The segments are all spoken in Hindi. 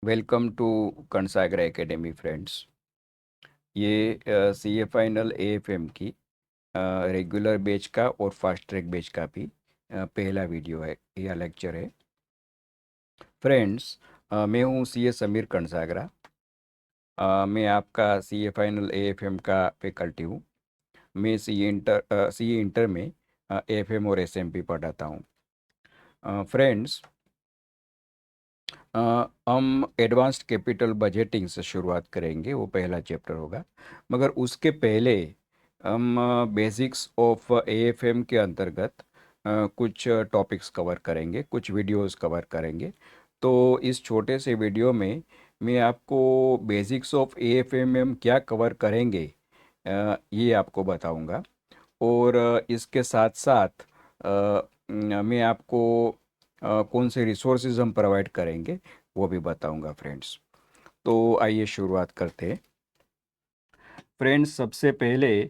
Welcome to Kansagara academy friends. ये C A final A F M की रेगुलर बैच का और फास्ट ट्रैक बैच का भी पहला वीडियो है या लेक्चर है। फ्रेंड्स, मैं हूँ सी ए समीर कंसागरा। मैं आपका C A final A F M का फैकल्टी हूँ। मैं सी ए इंटर में ए एफ एम और एस एम पी पढ़ाता हूँ। फ्रेंड्स, हम एडवांस्ड कैपिटल बजटिंग से शुरुआत करेंगे, वो पहला चैप्टर होगा। मगर उसके पहले हम बेसिक्स ऑफ एएफएम के अंतर्गत कुछ टॉपिक्स कवर करेंगे, कुछ वीडियोस कवर करेंगे। तो इस छोटे से वीडियो में मैं आपको बेसिक्स ऑफ एएफएम में हम क्या कवर करेंगे ये आपको बताऊंगा। और इसके साथ साथ मैं आपको कौन से रिसोर्सेज हम प्रोवाइड करेंगे वो भी बताऊंगा फ्रेंड्स। तो आइए शुरुआत करते हैं। फ्रेंड्स, सबसे पहले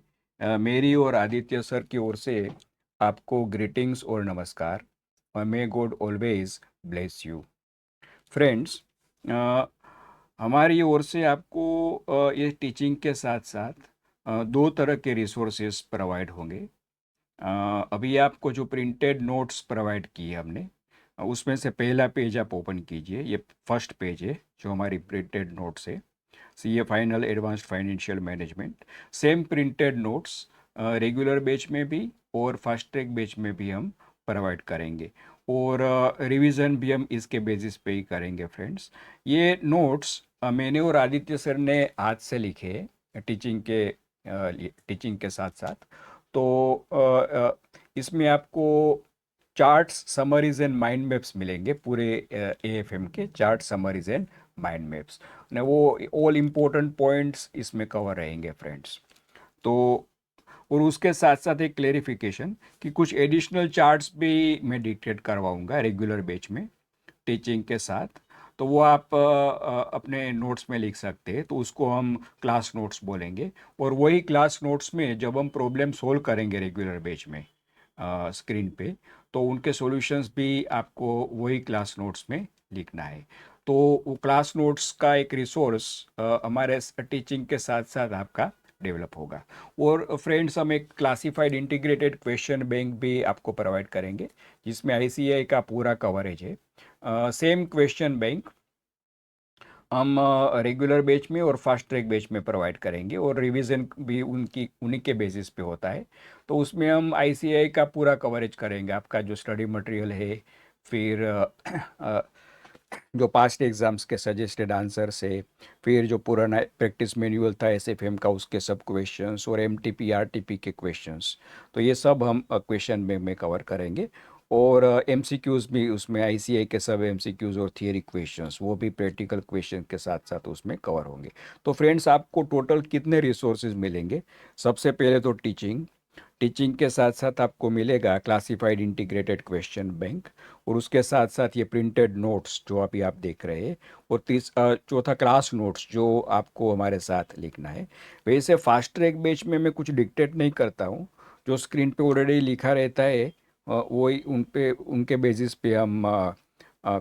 मेरी और आदित्य सर की ओर से आपको ग्रीटिंग्स और नमस्कार, और may God always bless you. Friends, हमारी ओर से आपको ये टीचिंग के साथ साथ दो तरह के रिसोर्सेज प्रोवाइड होंगे। अभी आपको जो प्रिंटेड नोट्स प्रोवाइड किए हमने, उसमें से पहला पेज आप ओपन कीजिए। ये फर्स्ट पेज है जो हमारी प्रिंटेड नोट्स है, C A final advanced financial management. Same printed notes regular batch में भी और फास्ट ट्रैक बैच में भी हम प्रोवाइड करेंगे, और रिवीजन भी हम इसके बेसिस पे ही करेंगे फ्रेंड्स। ये नोट्स मैंने और आदित्य सर ने हाथ से लिखे हैं, टीचिंग के साथ साथ। तो इसमें आपको charts, summaries and mind maps मिलेंगे, पूरे एएफएम के chart, summaries and mind maps ने वो ऑल इम्पोर्टेंट पॉइंट्स इसमें कवर रहेंगे फ्रेंड्स। तो और उसके साथ साथ एक क्लेरिफिकेशन कि कुछ एडिशनल चार्ट्स भी मैं डिक्टेट करवाऊंगा रेगुलर बैच में टीचिंग के साथ। तो वो आप अपने नोट्स में लिख सकते हैं, तो उसको हम क्लास नोट्स बोलेंगे। और वही क्लास नोट्स में जब हम प्रॉब्लम सोल्व करेंगे रेगुलर बैच में स्क्रीन पे, तो उनके सॉल्यूशंस भी आपको वही क्लास नोट्स में लिखना है। तो वो क्लास नोट्स का एक रिसोर्स हमारे टीचिंग के साथ साथ आपका डेवलप होगा। और फ्रेंड्स, हम एक क्लासिफाइड इंटीग्रेटेड क्वेश्चन बैंक भी आपको प्रोवाइड करेंगे, जिसमें आईसीएआई का पूरा कवरेज है। सेम क्वेश्चन बैंक हम रेगुलर बैच में और फास्ट ट्रैक बैच में प्रोवाइड करेंगे, और रिवीजन भी उन्हीं के बेसिस पे होता है। तो उसमें हम आईसीआई का पूरा कवरेज करेंगे, आपका जो स्टडी मटेरियल है, फिर जो पास्ट एग्जाम्स के सजेस्टेड आंसर्स है, फिर जो पुराना प्रैक्टिस मैनुअल था एसएफएम का, उसके सब क्वेश्चंस, और एमटीपी आरटीपी के क्वेश्चंस। तो ये सब हम क्वेश्चन में कवर करेंगे। और एमसीक्यूज़ भी उसमें, आईसीआई के सब एमसीक्यूज़ और थियरी क्वेश्चंस, वो भी प्रैक्टिकल क्वेश्चन के साथ साथ उसमें कवर होंगे। तो फ्रेंड्स, आपको टोटल कितने रिसोर्सेज मिलेंगे? सबसे पहले तो टीचिंग के साथ साथ आपको मिलेगा क्लासिफाइड इंटीग्रेटेड क्वेश्चन बैंक, और उसके साथ साथ ये प्रिंटेड नोट्स जो अभी आप देख रहे हैं, और चौथा क्लास नोट्स जो आपको हमारे साथ लिखना है। वैसे फास्ट ट्रैक बैच में मैं कुछ डिक्टेट नहीं करता हूँ, जो स्क्रीन पे ऑलरेडी लिखा रहता है वही उनके बेसिस पे हम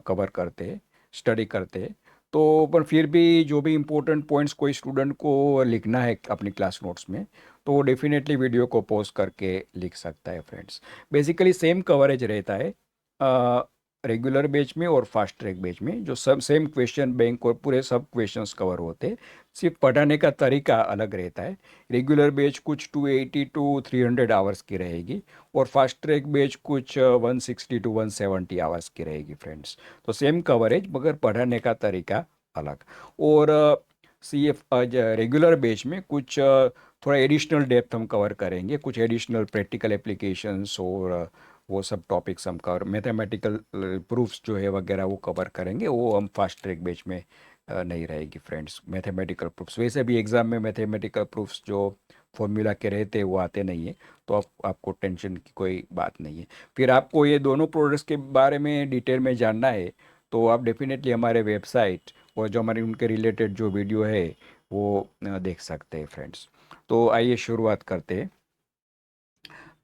कवर करते हैं, स्टडी करते हैं। तो पर फिर भी जो भी इम्पोर्टेंट पॉइंट्स कोई स्टूडेंट को लिखना है अपनी क्लास नोट्स में, तो वो डेफिनेटली वीडियो को पॉज करके लिख सकता है फ्रेंड्स। बेसिकली सेम कवरेज रहता है रेगुलर बैच में और फास्ट ट्रैक बैच में, जो सब सेम क्वेश्चन बैंक और पूरे सब क्वेश्चंस कवर होते हैं। सिर्फ पढ़ाने का तरीका अलग रहता है। रेगुलर बैच कुछ 280 टू 300 आवर्स की रहेगी, और फास्ट ट्रैक बैच कुछ 160 टू 170 आवर्स की रहेगी फ्रेंड्स। तो सेम कवरेज, मगर पढ़ाने का तरीका अलग। और सी एफ रेगुलर बैच में कुछ थोड़ा एडिशनल डेप्थ हम कवर करेंगे, कुछ एडिशनल प्रैक्टिकल एप्लीकेशंस, और वो सब टॉपिक्स हम कवर, मैथमेटिकल प्रूफ्स जो है वगैरह वो कवर करेंगे। वो हम फास्ट ट्रैक बैच में नहीं रहेगी फ्रेंड्स। मैथमेटिकल प्रूफ्स, वैसे भी एग्ज़ाम में मैथमेटिकल प्रूफ्स जो फॉर्मूला के रहते हैं वो आते नहीं है, तो आपको टेंशन की कोई बात नहीं है। फिर आपको ये दोनों प्रोडक्ट्स के बारे में डिटेल में जानना है, तो आप डेफिनेटली हमारे वेबसाइट और जो हमारे उनके रिलेटेड जो वीडियो है वो देख सकते हैं फ्रेंड्स। तो आइए शुरुआत करते हैं।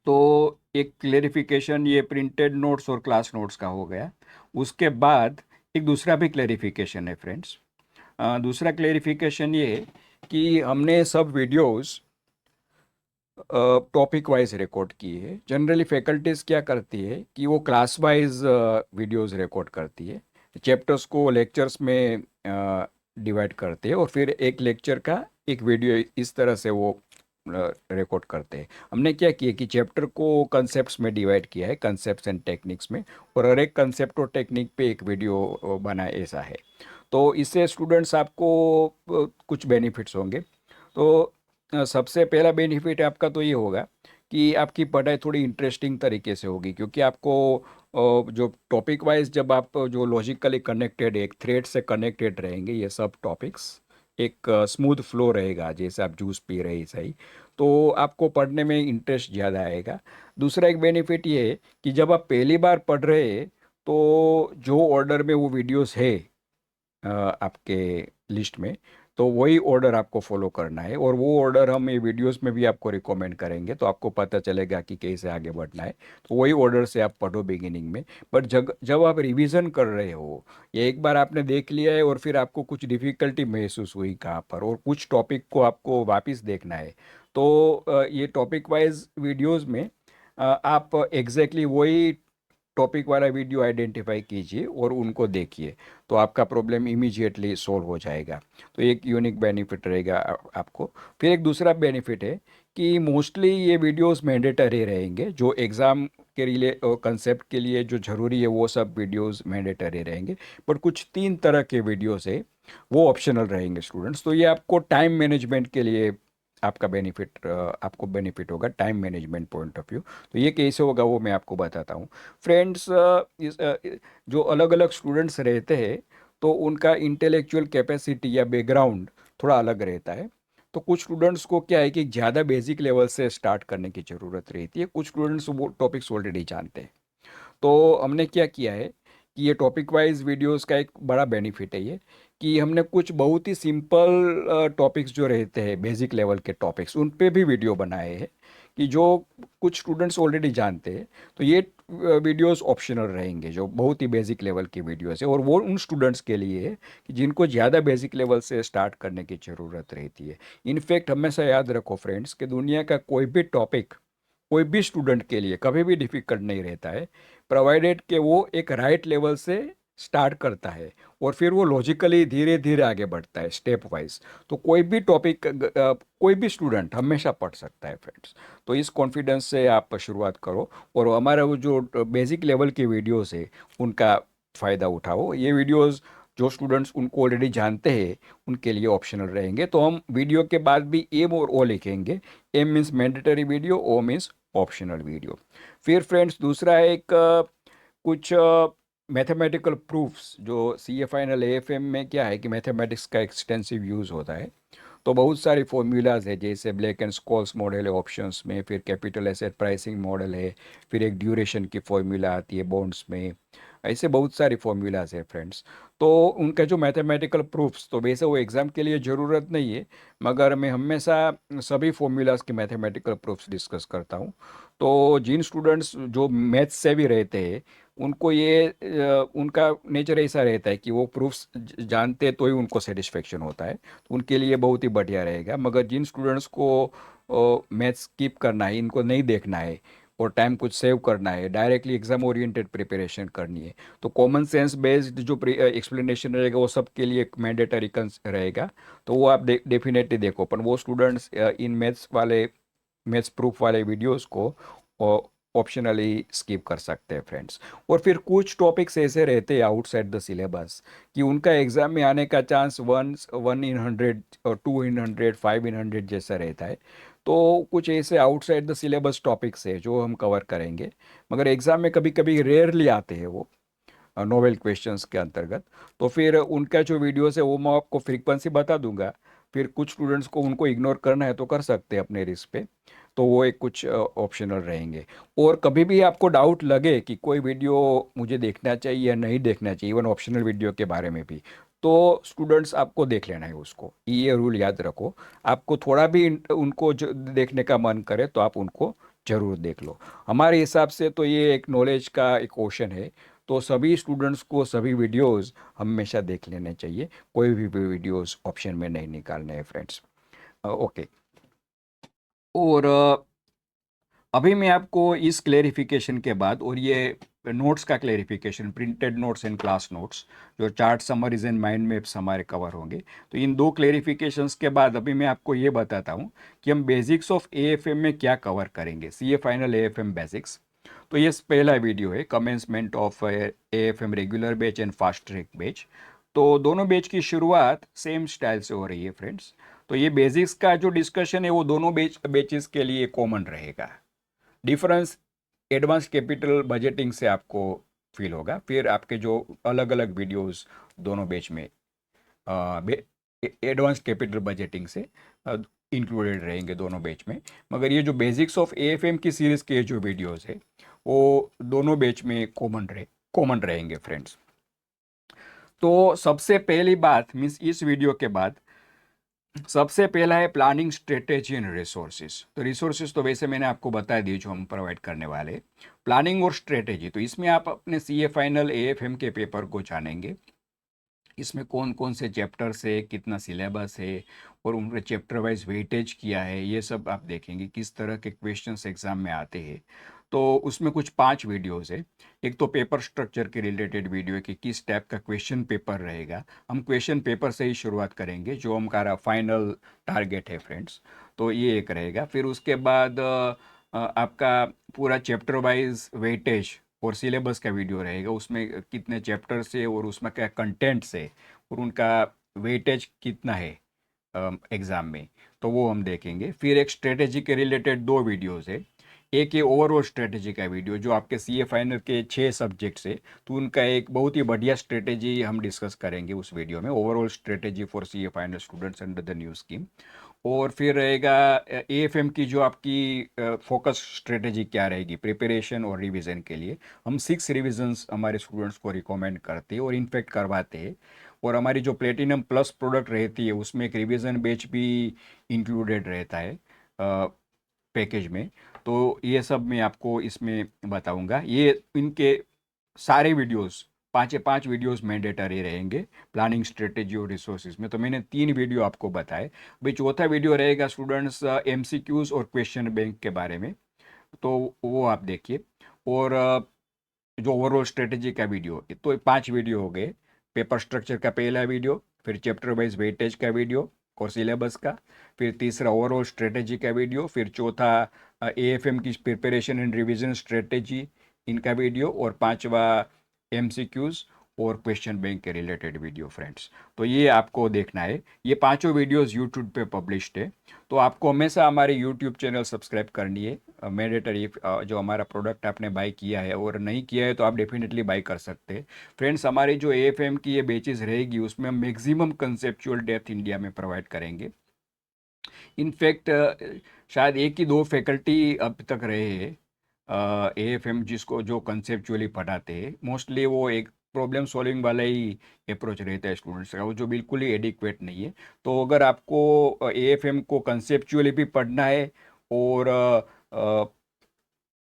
तो एक क्लेरिफिकेशन ये प्रिंटेड नोट्स और क्लास नोट्स का हो गया। उसके बाद एक दूसरा भी क्लेरिफिकेशन है फ्रेंड्स। दूसरा क्लेरिफिकेशन ये है कि हमने सब वीडियोस टॉपिक वाइज रिकॉर्ड की है। जनरली फैकल्टीज क्या करती है कि वो क्लास वाइज वीडियोस रिकॉर्ड करती है, चैप्टर्स को लेक्चर्स में डिवाइड करते हैं और फिर एक लेक्चर का एक वीडियो इस तरह से वो रिकॉर्ड करते हैं। हमने क्या किया कि चैप्टर को कंसेप्ट्स में डिवाइड किया है, कंसेप्ट्स एंड टेक्निक्स में, और हर एक कंसेप्ट और टेक्निक पे एक वीडियो बना ऐसा है। तो इससे स्टूडेंट्स आपको कुछ बेनिफिट्स होंगे। तो सबसे पहला बेनिफिट आपका तो ये होगा कि आपकी पढ़ाई थोड़ी इंटरेस्टिंग तरीके से होगी, क्योंकि आपको जो टॉपिक वाइज जब आप जो लॉजिकली कनेक्टेड एक थ्रेड से कनेक्टेड रहेंगे ये सब टॉपिक्स, एक स्मूथ फ्लो रहेगा, जैसे आप जूस पी रहे हैं सही, तो आपको पढ़ने में इंटरेस्ट ज़्यादा आएगा। दूसरा एक बेनिफिट ये है कि जब आप पहली बार पढ़ रहे हैं तो जो ऑर्डर में वो वीडियोस है आपके लिस्ट में, तो वही ऑर्डर आपको फॉलो करना है, और वो ऑर्डर हम ये वीडियोस में भी आपको रिकमेंड करेंगे, तो आपको पता चलेगा कि कैसे आगे बढ़ना है। तो वही ऑर्डर से आप पढ़ो बिगिनिंग में। बट जब जब आप रिवीजन कर रहे हो, ये एक बार आपने देख लिया है और फिर आपको कुछ डिफ़िकल्टी महसूस हुई कहाँ पर, और कुछ टॉपिक को आपको वापस देखना है, तो ये टॉपिक वाइज वीडियोज़ में आप एग्जैक्टली वही टॉपिक वाला वीडियो आइडेंटिफाई कीजिए और उनको देखिए, तो आपका प्रॉब्लम इमीडिएटली सॉल्व हो जाएगा। तो एक यूनिक बेनिफिट रहेगा आपको। फिर एक दूसरा बेनिफिट है कि मोस्टली ये वीडियोस मैंडेटरी रहेंगे, जो एग्ज़ाम के लिए कंसेप्ट के लिए जो ज़रूरी है वो सब वीडियोस मैंडेटरी रहेंगे। पर कुछ 3 तरह के वीडियोस है वो ऑप्शनल रहेंगे स्टूडेंट्स। तो ये आपको टाइम मैनेजमेंट के लिए आपको बेनिफिट होगा, time management point of view. तो ये कैसे होगा वो मैं आपको बताता हूँ। फ्रेंड्स, जो अलग अलग स्टूडेंट्स रहते हैं तो उनका इंटेलेक्चुअल कैपेसिटी या बैकग्राउंड थोड़ा अलग रहता है। तो कुछ स्टूडेंट्स को क्या है कि ज़्यादा बेसिक लेवल से स्टार्ट करने की ज़रूरत रहती है, कुछ स्टूडेंट्स वो टॉपिक्स ऑलरेडी जानते हैं। तो हमने क्या किया है कि ये टॉपिक वाइज वीडियोस का एक बड़ा बेनिफिट है ये, कि हमने कुछ बहुत ही सिंपल टॉपिक्स जो रहते हैं बेसिक लेवल के टॉपिक्स, उन पे भी वीडियो बनाए हैं कि जो कुछ स्टूडेंट्स ऑलरेडी जानते हैं। तो ये वीडियोस ऑप्शनल रहेंगे, जो बहुत ही बेसिक लेवल की वीडियोस है, और वो उन स्टूडेंट्स के लिए है कि जिनको ज़्यादा बेसिक लेवल से स्टार्ट करने की ज़रूरत रहती है। इनफैक्ट हमेशा याद रखो फ्रेंड्स कि दुनिया का कोई भी टॉपिक कोई भी स्टूडेंट के लिए कभी भी डिफिकल्ट नहीं रहता है, प्रोवाइडेड कि वो एक राइट लेवल से स्टार्ट करता है और फिर वो लॉजिकली धीरे धीरे आगे बढ़ता है स्टेप वाइज। तो कोई भी टॉपिक कोई भी स्टूडेंट हमेशा पढ़ सकता है फ्रेंड्स। तो इस कॉन्फिडेंस से आप शुरुआत करो, और हमारा वो जो बेसिक लेवल की वीडियोस है उनका फ़ायदा उठाओ। ये वीडियोस जो स्टूडेंट्स उनको ऑलरेडी जानते हैं उनके लिए ऑप्शनल रहेंगे। तो हम वीडियो के बाद भी एम और ओ लिखेंगे। M means mandatory video, O means optional video. फिर फ्रेंड्स दूसरा है एक कुछ मैथमेटिकल प्रूफ्स। जो C A final A F M में क्या है कि मैथमेटिक्स का एक्सटेंसिव यूज़ होता है। तो बहुत सारी फॉर्मूलाज है, जैसे ब्लैक एंड स्कॉल्स मॉडल है ऑप्शंस में, फिर कैपिटल एसेट प्राइसिंग मॉडल है, फिर एक ड्यूरेशन की फॉर्मूला आती है बॉन्ड्स में। ऐसे बहुत सारी फॉर्मूलाज है फ्रेंड्स। तो उनका जो मैथमेटिकल प्रूफ्स, तो वैसे वो एग्ज़ाम के लिए ज़रूरत नहीं है, मगर मैं हमेशा सभी फॉर्मूलाज के मैथमेटिकल प्रूफ्स डिस्कस करता हूँ। तो जिन स्टूडेंट्स जो मैथ्स से भी रहते हैं उनको ये उनका नेचर ऐसा रहता है कि वो प्रूफ्स जानते तो ही उनको सेटिस्फेक्शन होता है, तो उनके लिए बहुत ही बढ़िया रहेगा। मगर जिन स्टूडेंट्स को मैथ्स स्किप करना है, इनको नहीं देखना है और टाइम कुछ सेव करना है, डायरेक्टली एग्जाम ओरिएंटेड प्रिपरेशन करनी है, तो कॉमन सेंस बेस्ड जो एक्सप्लेनेशन रहेगा वो सबके लिए एक मैंडेटरी रहेगा। तो वो आप डेफिनेटली देखो। पर वो स्टूडेंट्स इन मैथ्स प्रूफ वाले वीडियोस को ऑप्शनली स्किप कर सकते हैं फ्रेंड्स। और फिर कुछ टॉपिक्स ऐसे रहते हैं आउटसाइड द सिलेबस कि उनका एग्जाम में आने का चांस 1 इन 100 और 2 इन 100, 5 इन 100 जैसा रहता है। तो कुछ ऐसे आउटसाइड द सिलेबस टॉपिक्स है जो हम कवर करेंगे, मगर एग्जाम में कभी कभी रेयरली आते हैं वो नोवेल क्वेश्चंस के अंतर्गत। तो फिर उनका जो वीडियोस है वो मैं आपको फ्रीक्वेंसी बता दूंगा। फिर कुछ स्टूडेंट्स को उनको इग्नोर करना है तो कर सकते हैं अपने रिस्क पे। तो वो एक कुछ ऑप्शनल रहेंगे। और कभी भी आपको डाउट लगे कि कोई वीडियो मुझे देखना चाहिए या नहीं देखना चाहिए, इवन ऑप्शनल वीडियो के बारे में भी, तो स्टूडेंट्स आपको देख लेना है उसको। ये रूल याद रखो, आपको थोड़ा भी उनको जो देखने का मन करे तो आप उनको जरूर देख लो। हमारे हिसाब से तो ये एक नॉलेज का एक क्वेश्चन है। तो सभी स्टूडेंट्स को सभी वीडियोस हमेशा देख लेने चाहिए, कोई भी वीडियोस ऑप्शन में नहीं निकालने हैं फ्रेंड्स। ओके। और अभी मैं आपको इस क्लेरिफिकेशन के बाद, और ये नोट्स का clarification, printed notes and class notes, जो chart summaries and mind maps हमारे कवर होंगे, तो इन दो क्लेरिफिकेशंस के बाद अभी मैं आपको ये बताता हूँ कि हम बेसिक्स ऑफ एएफएम में क्या कवर करेंगे, सीए फाइनल एएफएम बेसिक्स। तो ये पहला वीडियो है, commencement of AFM regular batch and fast track batch. तो दोनों बैच की शुरुआत सेम स्टाइल से हो रही है फ्रेंड्स। तो ये बेसिक्स का जो डिस्कशन है वो दोनों बैचेस के लिए कॉमन रहेगा। डिफरेंस एडवांस कैपिटल बजटिंग से आपको फील होगा, फिर आपके जो अलग अलग वीडियोस दोनों बैच में एडवांस कैपिटल बजटिंग से इंक्लूडेड रहेंगे दोनों बैच में। मगर ये जो बेसिक्स ऑफ एएफएम की सीरीज़ के जो वीडियोस है वो दोनों बैच में कॉमन रहेंगे फ्रेंड्स। तो सबसे पहली बात मीन्स इस वीडियो के बाद सबसे पहला है प्लानिंग स्ट्रेटेजी एंड रिसोर्सेज। तो रिसोर्सेज तो वैसे मैंने आपको बता दिए जो हम प्रोवाइड करने वाले। प्लानिंग और स्ट्रेटेजी, तो इसमें आप अपने सीए फाइनल एएफएम के पेपर को जानेंगे। इसमें कौन कौन से चैप्टर्स है, कितना सिलेबस है, और उनके चैप्टर वाइज वेटेज किया है, ये सब आप देखेंगे। किस तरह के क्वेश्चंस एग्जाम में आते हैं। तो उसमें कुछ 5 वीडियोस है। एक तो पेपर स्ट्रक्चर के रिलेटेड वीडियो है कि किस टाइप का क्वेश्चन पेपर रहेगा। हम क्वेश्चन पेपर से ही शुरुआत करेंगे, जो हमारा फाइनल टारगेट है फ्रेंड्स। तो ये एक रहेगा। फिर उसके बाद आपका पूरा चैप्टर वाइज वेटेज और सिलेबस का वीडियो रहेगा, उसमें कितने चैप्टर से और उसमें क्या कंटेंट से और उनका वेटेज कितना है एग्ज़ाम में, तो वो हम देखेंगे। फिर एक स्ट्रेटेजी के रिलेटेड 2 वीडियोस है। एक ये ओवरऑल स्ट्रेटेजी का वीडियो जो आपके सीए फाइनल के 6 सब्जेक्ट्स है, तो उनका एक बहुत ही बढ़िया स्ट्रेटेजी हम डिस्कस करेंगे उस वीडियो में, overall strategy for CA final students under the new scheme. और फिर रहेगा एएफएम की जो आपकी फोकस स्ट्रेटेजी क्या रहेगी प्रिपरेशन और रिवीजन के लिए। हम 6 रिविजन्स हमारे स्टूडेंट्स को रिकमेंड करते हैं और इनफैक्ट करवाते हैं। और हमारी जो प्लेटिनम प्लस प्रोडक्ट रहती है उसमें एक रिवीजन बैच भी इंक्लूडेड रहता है पैकेज में। तो ये सब मैं आपको इसमें बताऊंगा। ये इनके सारे वीडियोस, 5 वीडियोस मैंडेटरी रहेंगे प्लानिंग स्ट्रेटेजी और रिसोर्सेज में। तो मैंने 3 वीडियो आपको बताए। भाई चौथा वीडियो रहेगा स्टूडेंट्स एमसीक्यूज और क्वेश्चन बैंक के बारे में, तो वो आप देखिए। और जो ओवरऑल स्ट्रेटेजी का वीडियो, तो 5 वीडियो हो गए। पेपर स्ट्रक्चर का पहला वीडियो, फिर चैप्टर वाइज वेटेज का वीडियो और सिलेबस का, फिर तीसरा ओवरऑल स्ट्रेटेजी का वीडियो, फिर चौथा एएफएम की प्रिपरेशन एंड रिवीजन स्ट्रेटेजी इनका वीडियो, और पांचवा एमसीक्यूज और क्वेश्चन बैंक के रिलेटेड वीडियो फ्रेंड्स। तो ये आपको देखना है। ये पांचों वीडियोस यूट्यूब पे पब्लिश्ड है। तो आपको हमेशा हमारे यूट्यूब चैनल सब्सक्राइब करनी है मैंडेटरी। जो हमारा प्रोडक्ट आपने बाय किया है और नहीं किया है तो आप डेफिनेटली बाय कर सकते हैं फ्रेंड्स। हमारी जो एएफएम की ये बैचेस रहेगी उसमें हम मैक्सिमम कंसेप्चुअल डेप्थ इंडिया में प्रोवाइड करेंगे। इनफैक्ट शायद एक ही 2 फैकल्टी अब तक रहे हैं एएफएम जिसको जो कंसेप्चुअली पढ़ाते हैं। मोस्टली वो एक प्रॉब्लम सॉल्विंग वाला ही अप्रोच रहता है स्टूडेंट्स का, वो जो बिल्कुल ही एडिक्वेट नहीं है। तो अगर आपको एएफएम को कंसेप्चुअली भी पढ़ना है और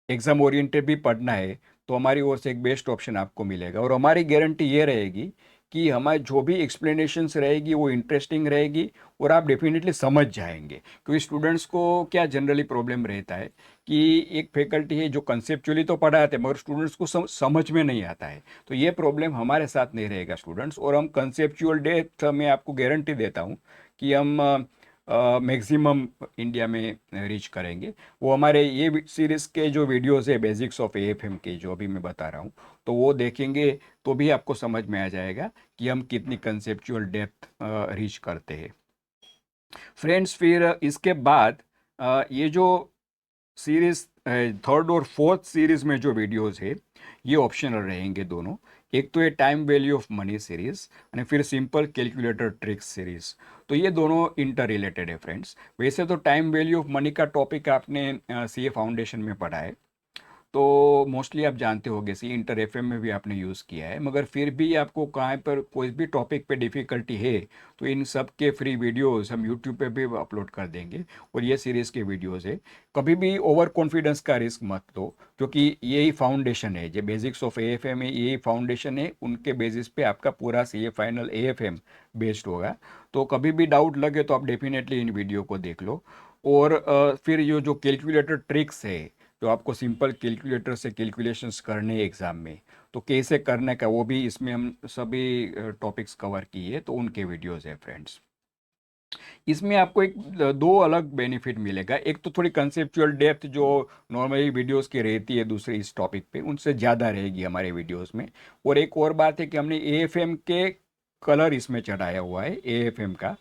एग्ज़ाम ओरिएंटेड भी पढ़ना है तो हमारी ओर से एक बेस्ट ऑप्शन आपको मिलेगा। और हमारी गारंटी ये रहेगी कि हमारी जो भी एक्सप्लेनेशंस रहेगी वो इंटरेस्टिंग रहेगी और आप डेफिनेटली समझ जाएंगे। क्योंकि स्टूडेंट्स को क्या जनरली प्रॉब्लम रहता है कि एक फैकल्टी है जो कंसेप्चुअली तो पढ़ाते हैं मगर स्टूडेंट्स को समझ में नहीं आता है। तो ये प्रॉब्लम हमारे साथ नहीं रहेगा स्टूडेंट्स। और हम कंसेप्चुअल डेप्थ में आपको गारंटी देता हूँ कि हम मैक्सिमम इंडिया में रीच करेंगे। वो हमारे ये सीरीज़ के जो वीडियोस है बेसिक्स ऑफ एएफएम के जो अभी मैं बता रहा हूँ, तो वो देखेंगे तो भी आपको समझ में आ जाएगा कि हम कितनी कंसेप्चुअल डेप्थ रीच करते हैं फ्रेंड्स। फिर इसके बाद ये जो सीरीज़ 3rd और 4th सीरीज़ में जो वीडियोस है ये ऑप्शनल रहेंगे दोनों। एक तो ये time value of money series और फिर सिंपल कैलकुलेटर ट्रिक्स सीरीज़। तो ये दोनों इंटर रिलेटेड है फ्रेंड्स। वैसे तो टाइम वैल्यू ऑफ मनी का टॉपिक आपने सीए फाउंडेशन में पढ़ा है, तो मोस्टली आप जानते होंगे, सी इंटर एफएम में भी आपने यूज़ किया है, मगर फिर भी आपको कहाँ पर कोई भी टॉपिक पे डिफ़िकल्टी है तो इन सब के फ्री वीडियोस हम यूट्यूब पे भी अपलोड कर देंगे। और ये सीरीज़ के वीडियोस है। कभी भी ओवर कॉन्फिडेंस का रिस्क मत लो, क्योंकि यही फाउंडेशन है, जो बेसिक्स ऑफ एएफएम है, यही फाउंडेशन है, उनके बेसिस पे आपका पूरा सी ए फाइनल एएफएम बेस्ड होगा। तो कभी भी डाउट लगे तो आप डेफिनेटली इन वीडियो को देख लो। और फिर ये जो कैलकुलेटर ट्रिक्स है, तो आपको सिंपल कैलकुलेटर से कैलकुलेशंस करने हैं एग्ज़ाम में, तो कैसे करने का वो भी इसमें हम सभी टॉपिक्स कवर किए, तो उनके वीडियोस हैं फ्रेंड्स। इसमें आपको एक दो अलग बेनिफिट मिलेगा। एक तो थोड़ी कंसेप्चुअल डेप्थ जो नॉर्मली वीडियोस की रहती है दूसरे इस टॉपिक पे, उनसे ज़्यादा रहेगी हमारे वीडियोस में। और एक और बात है कि हमने एएफएम के कलर इसमें चढ़ाया हुआ है, एएफएम का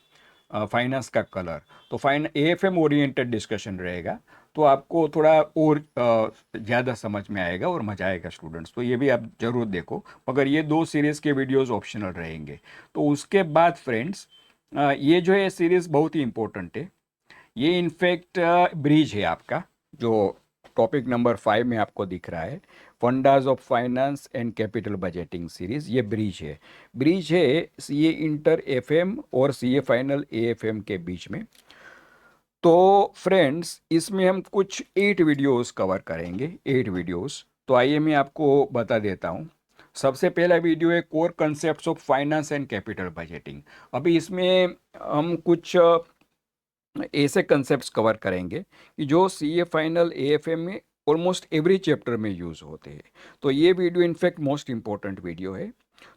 फाइनेंस का कलर। तो एएफएम ओरिएंटेड डिस्कशन रहेगा, तो आपको थोड़ा और ज़्यादा समझ में आएगा और मज़ा आएगा स्टूडेंट्स। तो ये भी आप ज़रूर देखो, मगर ये दो सीरीज़ के वीडियोस ऑप्शनल रहेंगे। तो उसके बाद फ्रेंड्स, ये जो है सीरीज़ बहुत ही इम्पोर्टेंट है। ये इनफैक्ट ब्रिज है आपका, जो टॉपिक नंबर 5 में आपको दिख रहा है, fundas of finance and capital budgeting series. ये ब्रिज है सीए इंटर एफएम और सीए फाइनल एएफएम के बीच में। तो फ्रेंड्स, इसमें हम कुछ 8 वीडियोस कवर करेंगे, 8 वीडियोस। तो आइए मैं आपको बता देता हूँ। सबसे पहला वीडियो है core concepts of finance and capital budgeting. अभी इसमें हम कुछ ऐसे कंसेप्ट्स कवर करेंगे कि जो सीए फाइनल एएफएम में ऑलमोस्ट एवरी चैप्टर में यूज़ होते हैं। तो ये video in fact most important video है।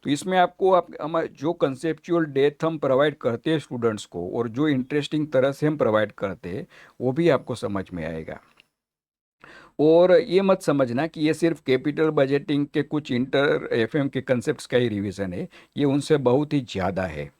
तो इसमें आपको आप हमारे जो कंसेप्चुअल डेप्थ हम प्रोवाइड करते हैं स्टूडेंट्स को, और जो इंटरेस्टिंग तरह से हम प्रोवाइड करते हैं, वो भी आपको समझ में आएगा। और ये मत समझना कि ये सिर्फ कैपिटल बजटिंग के कुछ इंटर एफएम के कंसेप्ट्स का ही रिवीजन है, ये उनसे बहुत ही ज़्यादा है।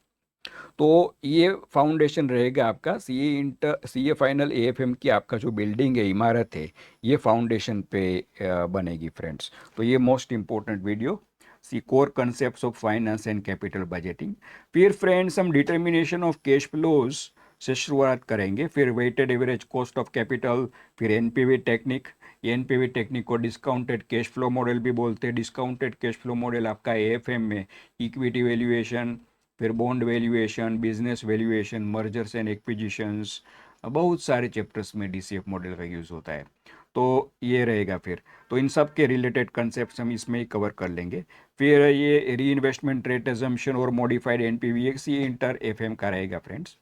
तो ये फाउंडेशन रहेगा आपका सीए फाइनल एएफएम की, आपका जो बिल्डिंग है, इमारत है, ये फाउंडेशन पे बनेगी फ्रेंड्स। तो ये most important video, see core concepts of finance and capital budgeting. फिर फ्रेंड्स हम डिटर्मिनेशन ऑफ कैश फ्लोज से शुरुआत करेंगे, फिर weighted average cost of capital, फिर एनपीवी टेक्निक। एनपीवी टेक्निक को डिस्काउंटेड कैश फ्लो मॉडल भी बोलते हैं। डिस्काउंटेड कैश फ्लो मॉडल आपका एएफएम में इक्विटी वैल्यूएशन, फिर bond valuation, business valuation, mergers and acquisitions, बहुत सारे चैप्टर्स में डीसीएफ मॉडल का यूज़ होता है। तो ये रहेगा फिर। तो इन सब के रिलेटेड कंसेप्ट हम इसमें ही कवर कर लेंगे। फिर ये री इन्वेस्टमेंट रेट एजम्पशन और modified NPV C inter FM का रहेगा फ्रेंड्स।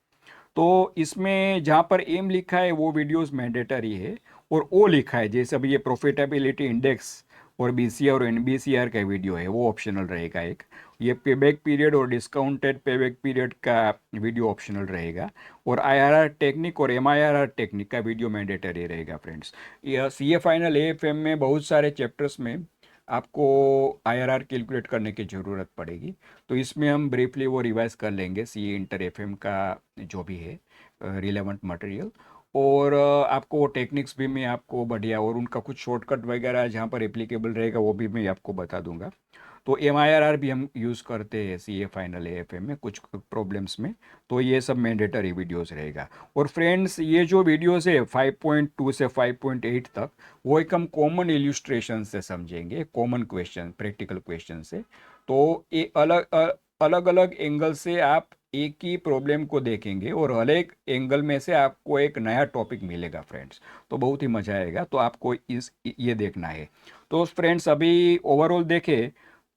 तो इसमें जहाँ पर एम लिखा है वो वीडियोस मैंडेटरी है, और ओ लिखा है, जैसे अभी ये प्रॉफिटेबिलिटी इंडेक्स और बीसीआर और एनबीसीआर का वीडियो है, वो ऑप्शनल रहेगा एक। ये पेबैक पीरियड और डिस्काउंटेड पेबैक पीरियड का वीडियो ऑप्शनल रहेगा। और आईआरआर टेक्निक और एमआईआरआर टेक्निक का वीडियो मैंडेटरी रहेगा फ्रेंड्स। ये सीए फाइनल एएफएम में बहुत सारे चैप्टर्स में आपको आईआरआर कैलकुलेट करने की ज़रूरत पड़ेगी। तो इसमें हम ब्रीफली वो रिवाइज कर लेंगे सी इंटर एफएम का जो भी है रिलेवेंट मटेरियल। और आपको वो टेक्निक्स भी मैं आपको बढ़िया, और उनका कुछ शॉर्टकट वगैरह जहाँ पर एप्लीकेबल रहेगा वो भी मैं आपको बता दूंगा। तो एमआईआरआर भी हम यूज़ करते हैं सीए फाइनल एएफएम में कुछ प्रॉब्लम्स में। तो ये सब मैंडेटरी वीडियोस रहेगा। और फ्रेंड्स, ये जो वीडियोस है 5.2 से 5.8 तक, वो एक हम कॉमन इल्यूस्ट्रेशन से समझेंगे, कॉमन क्वेश्चन, प्रैक्टिकल क्वेश्चन से। तो ये अलग अलग एंगल से आप एक ही प्रॉब्लम को देखेंगे, और हर एक एंगल में से आपको एक नया टॉपिक मिलेगा फ्रेंड्स। तो बहुत ही मज़ा आएगा, तो आपको ये देखना है। तो फ्रेंड्स, अभी ओवरऑल देखें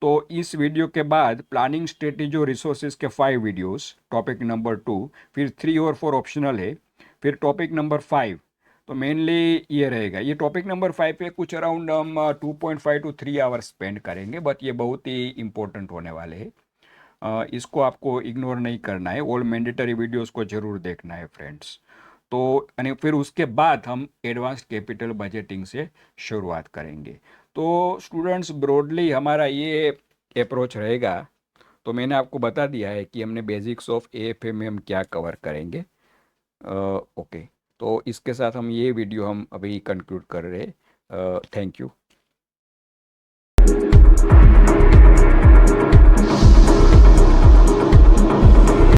तो इस वीडियो के बाद प्लानिंग स्ट्रेटेजी और रिसोर्सेज के 5 वीडियोस, टॉपिक नंबर 2, फिर 3 और 4 ऑप्शनल है, फिर टॉपिक नंबर 5। तो मेनली ये रहेगा। ये टॉपिक नंबर 5 पे कुछ अराउंड हम 2.5 to 3 आवर्स स्पेंड करेंगे, बट ये बहुत ही इंपॉर्टेंट होने वाले हैं। इसको आपको इग्नोर नहीं करना है, ऑल मैंडेटरी वीडियोस को जरूर देखना है फ्रेंड्स। तो यानी फिर उसके बाद हम एडवांस्ड कैपिटल बजटिंग से शुरुआत करेंगे। तो स्टूडेंट्स, ब्रॉडली हमारा ये अप्रोच रहेगा। तो मैंने आपको बता दिया है कि हमने बेसिक्स ऑफ एएफएम में हम क्या कवर करेंगे। ओके, तो इसके साथ हम ये वीडियो हम अभी कंक्लूड कर रहे हैं। Thank you.